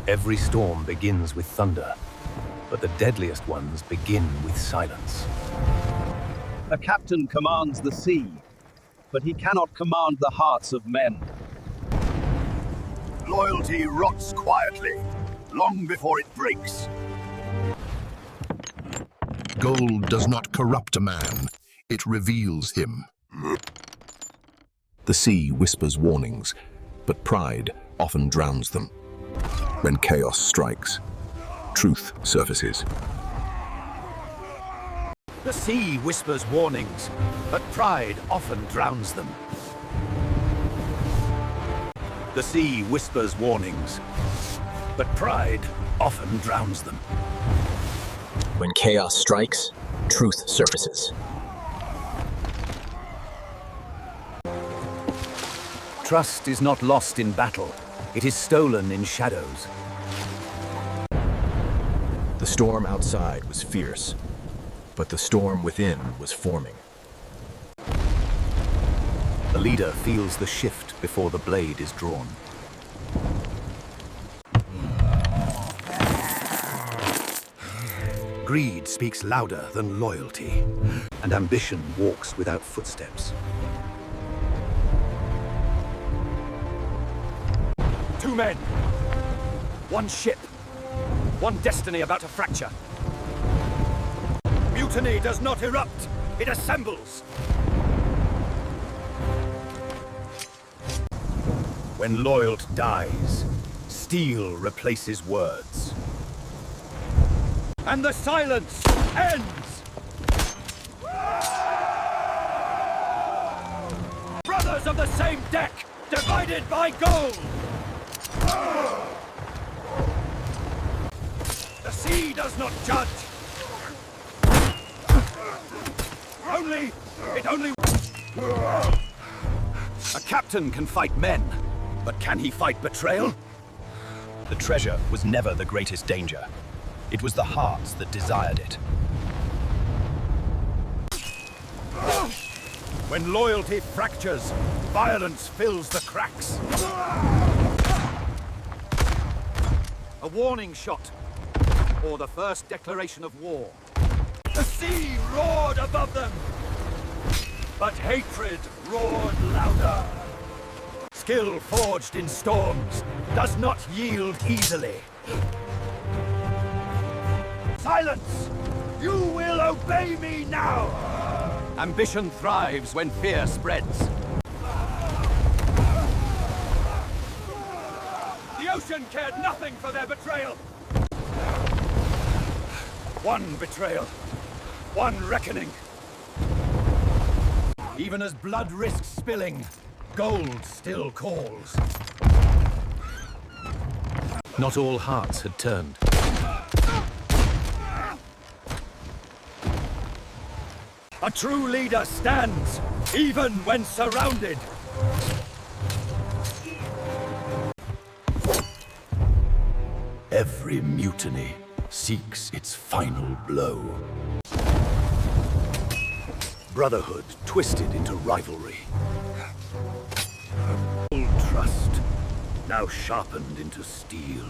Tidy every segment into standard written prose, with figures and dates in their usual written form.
Every storm begins with thunder, but the deadliest ones begin with silence. A captain commands the sea, but he cannot command the hearts of men. Loyalty rots quietly, long before it breaks. Gold does not corrupt a man, it reveals him. The sea whispers warnings, but pride often drowns them. When chaos strikes, truth surfaces. The sea whispers warnings, but pride often drowns them. The sea whispers warnings, but pride often drowns them. When chaos strikes, truth surfaces. Trust is not lost in battle. It is stolen in shadows. The storm outside was fierce, but the storm within was forming. The leader feels the shift before the blade is drawn. Greed speaks louder than loyalty, and ambition walks without footsteps. Two men, one ship, one destiny about to fracture. Mutiny does not erupt, it assembles. When loyalty dies, steel replaces words. And the silence ends! Brothers of the same deck, divided by gold! The sea does not judge. It only... A captain can fight men, but can he fight betrayal? The treasure was never the greatest danger. It was the hearts that desired it. When loyalty fractures, violence fills the cracks. A warning shot, or the first declaration of war. The sea roared above them, but hatred roared louder. Skill forged in storms does not yield easily. Silence! You will obey me now! Ambition thrives when fear spreads. The ocean cared nothing for their betrayal. One betrayal, one reckoning. Even as blood risks spilling, gold still calls. Not all hearts had turned. A true leader stands, even when surrounded. Every mutiny seeks its final blow. Brotherhood twisted into rivalry. Old trust, now sharpened into steel.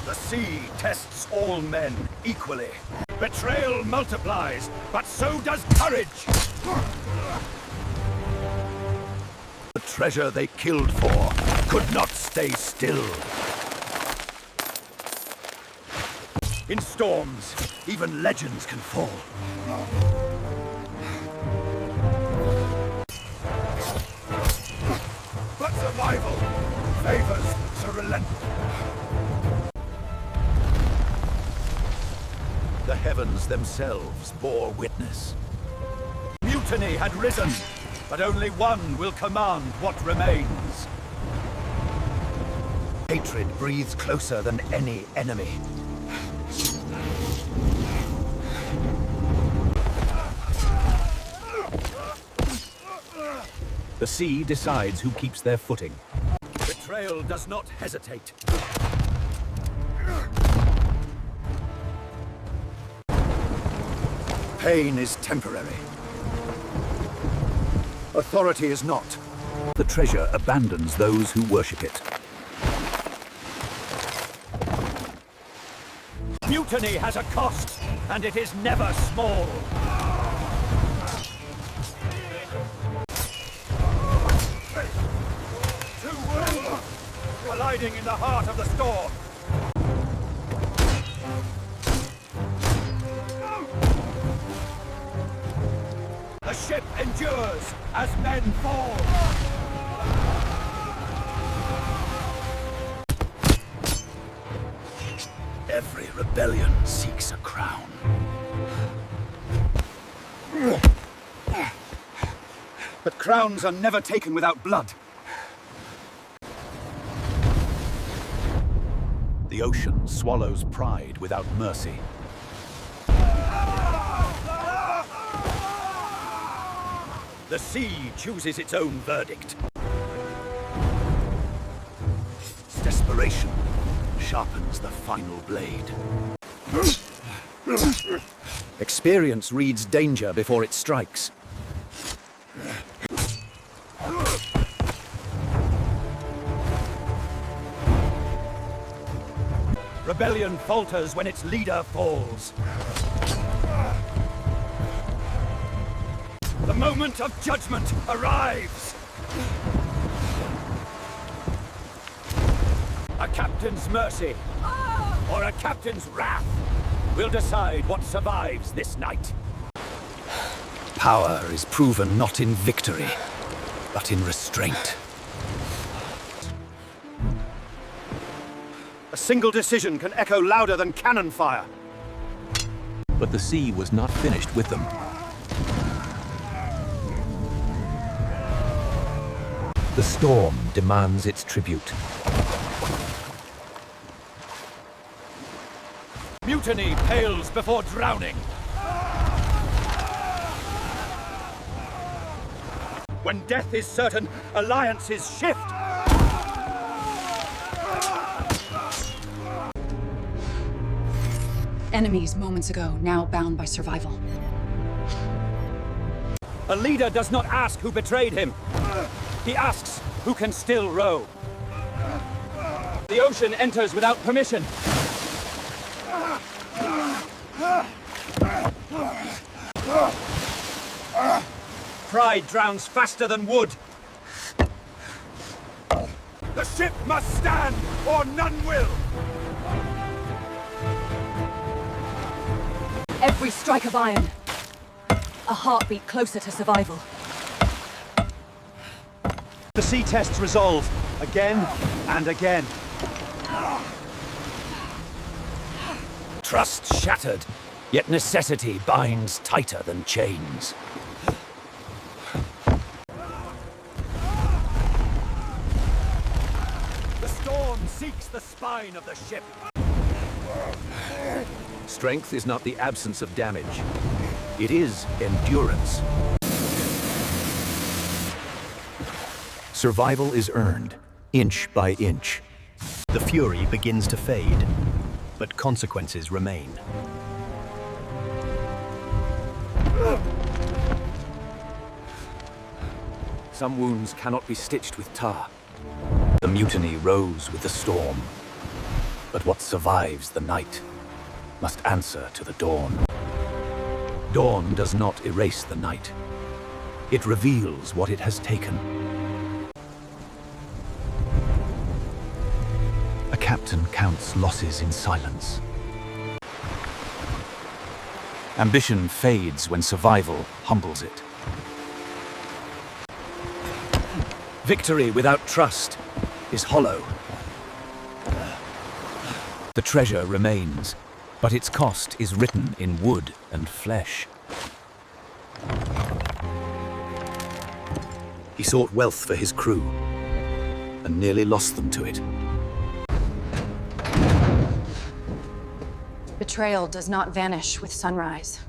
The sea tests all men equally. Betrayal multiplies, but so does courage. The treasure they killed for could not stay still. In storms, even legends can fall. But survival favors the relentless. The heavens themselves bore witness. Mutiny had risen, but only one will command what remains. Hatred breathes closer than any enemy. The sea decides who keeps their footing. Betrayal does not hesitate. Pain is temporary. Authority is not. The treasure abandons those who worship it. Mutiny has a cost, and it is never small. Two worlds colliding in the heart of the storm. The ship endures as men fall. Every rebellion seeks a crown. But crowns are never taken without blood. The ocean swallows pride without mercy. The sea chooses its own verdict. Desperation sharpens the final blade. Experience reads danger before it strikes. Rebellion falters when its leader falls. The moment of judgment arrives! A captain's mercy, or a captain's wrath, will decide what survives this night. Power is proven not in victory, but in restraint. A single decision can echo louder than cannon fire. But the sea was not finished with them. The storm demands its tribute. Mutiny pales before drowning. When death is certain, alliances shift. Enemies moments ago, now bound by survival. A leader does not ask who betrayed him. He asks who can still row. The ocean enters without permission. Pride drowns faster than wood. The ship must stand, or none will. Every strike of iron, a heartbeat closer to survival. The sea tests resolve again and again. Trust shattered, yet necessity binds tighter than chains. The storm seeks the spine of the ship. Strength is not the absence of damage. It is endurance. Survival is earned, inch by inch. The fury begins to fade, but consequences remain. Some wounds cannot be stitched with tar. The mutiny rose with the storm. But what survives the night must answer to the dawn. Dawn does not erase the night. It reveals what it has taken. A captain counts losses in silence. Ambition fades when survival humbles it. Victory without trust is hollow. The treasure remains, but its cost is written in wood and flesh. He sought wealth for his crew, and nearly lost them to it. Betrayal does not vanish with sunrise.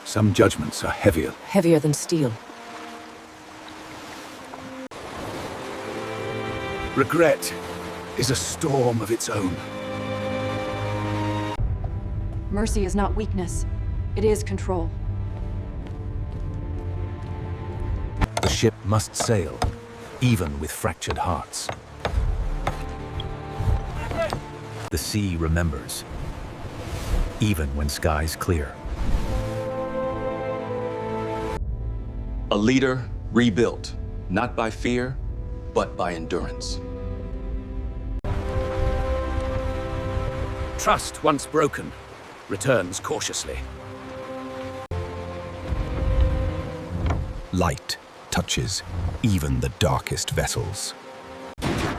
Some judgments are heavier. Heavier than steel. Regret is a storm of its own. Mercy is not weakness. It is control. ship must sail, even with fractured hearts. The sea remembers, even when skies clear. A leader rebuilt, not by fear, but by endurance. Trust, once broken, returns cautiously. Light touches even the darkest vessels.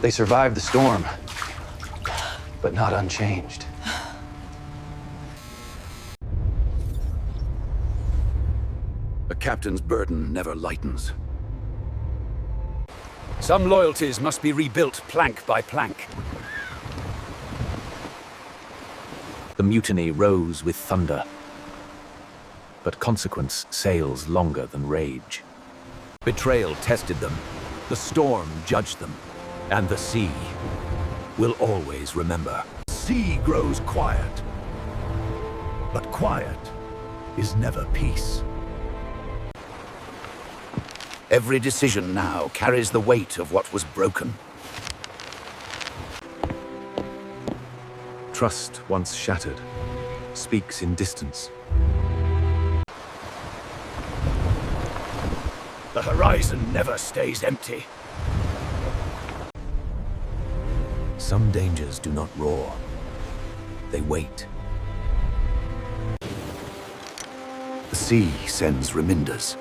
They survived the storm, but not unchanged. A captain's burden never lightens. Some loyalties must be rebuilt plank by plank. The mutiny rose with thunder, but consequence sails longer than rage. Betrayal tested them, the storm judged them, and the sea will always remember. Sea grows quiet, but quiet is never peace. Every decision now carries the weight of what was broken. Trust, once shattered, speaks in distance. The horizon never stays empty. Some dangers do not roar. They wait. The sea sends reminders.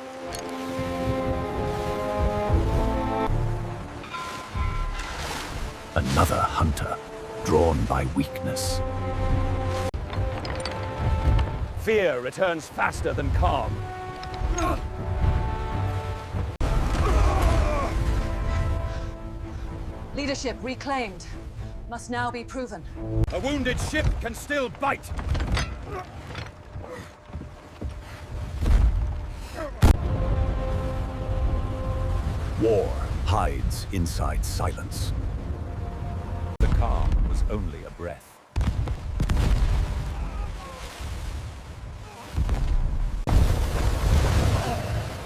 Another hunter, drawn by weakness. Fear returns faster than calm. Leadership reclaimed. Must now be proven. A wounded ship can still bite. War hides inside silence. The calm was only a breath.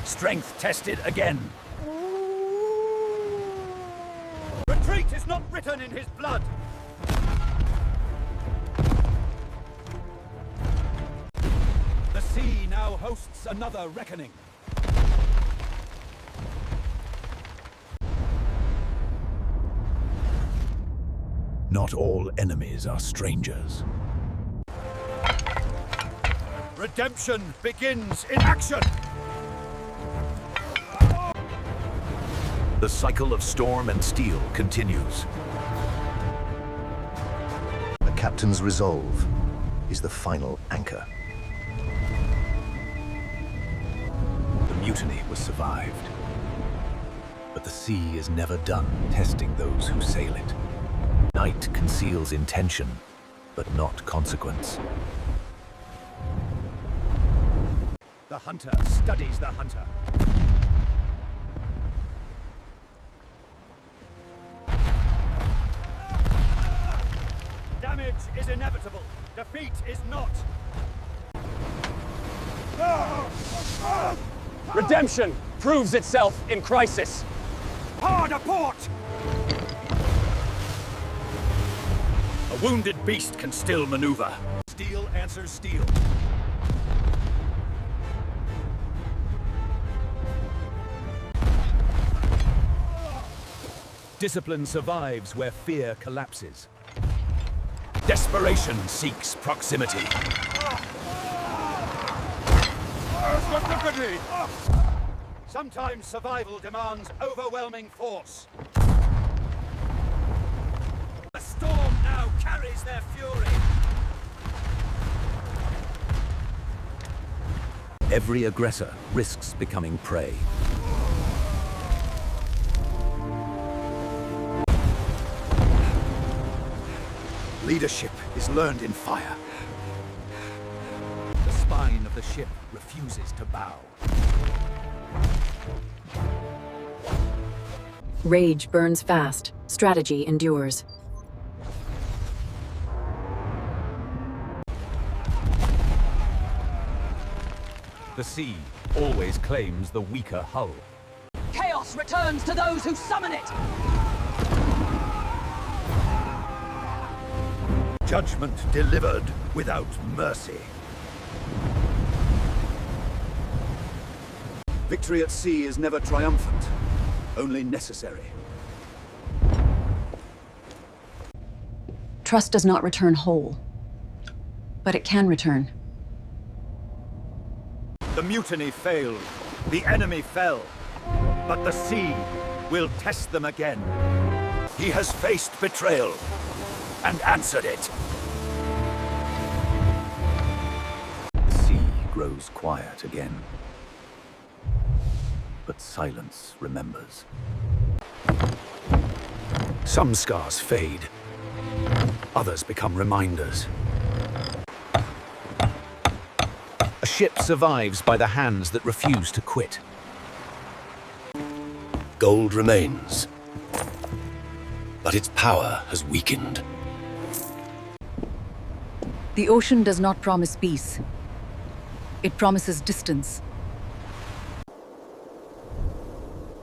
Strength tested again. Retreat is not written in his blood. The sea now hosts another reckoning. Not all enemies are strangers. Redemption begins in action. The cycle of storm and steel continues. A captain's resolve is the final anchor. The mutiny was survived. But the sea is never done testing those who sail it. Night conceals intention, but not consequence. The hunter studies the hunter. Damage is inevitable. Defeat is not. Redemption proves itself in crisis. Hard a port! A wounded beast can still maneuver. Steel answers steel. Discipline survives where fear collapses. Desperation seeks proximity. Sometimes survival demands overwhelming force. The storm now carries their fury. Every aggressor risks becoming prey. Leadership is learned in fire. The spine of the ship refuses to bow. Rage burns fast. Strategy endures. The sea always claims the weaker hull. Chaos chaos returns to those who summon it! Judgment delivered without mercy. Victory at sea is never triumphant, only necessary. Trust does not return whole, but it can return. The mutiny failed, the enemy fell, but the sea will test them again. He has faced betrayal and answered it. The sea grows quiet again. But silence remembers. Some scars fade. Others become reminders. A ship survives by the hands that refuse to quit. Gold remains, but its power has weakened. The ocean does not promise peace. It promises distance.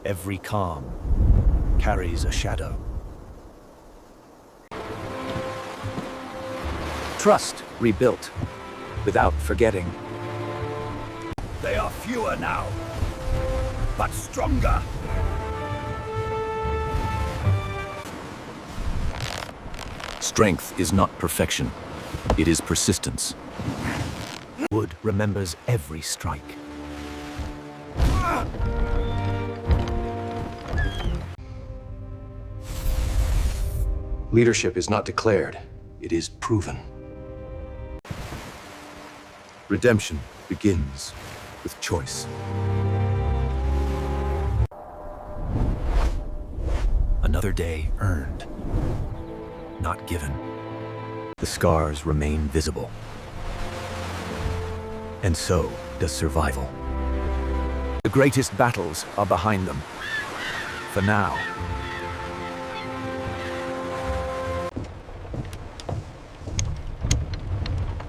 Every calm carries a shadow. Trust rebuilt, without forgetting. They are fewer now, but stronger. Strength is not perfection. It is persistence. Wood remembers every strike. Leadership is not declared, it is proven. Redemption begins with choice. Another day earned, not given. The scars remain visible. And so does survival. The greatest battles are behind them. For now.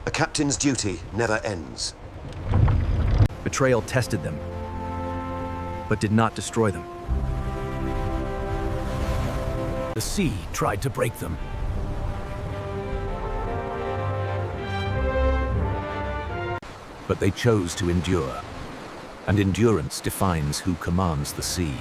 A captain's duty never ends. Betrayal tested them, but did not destroy them. The sea tried to break them. But they chose to endure, and endurance defines who commands the sea.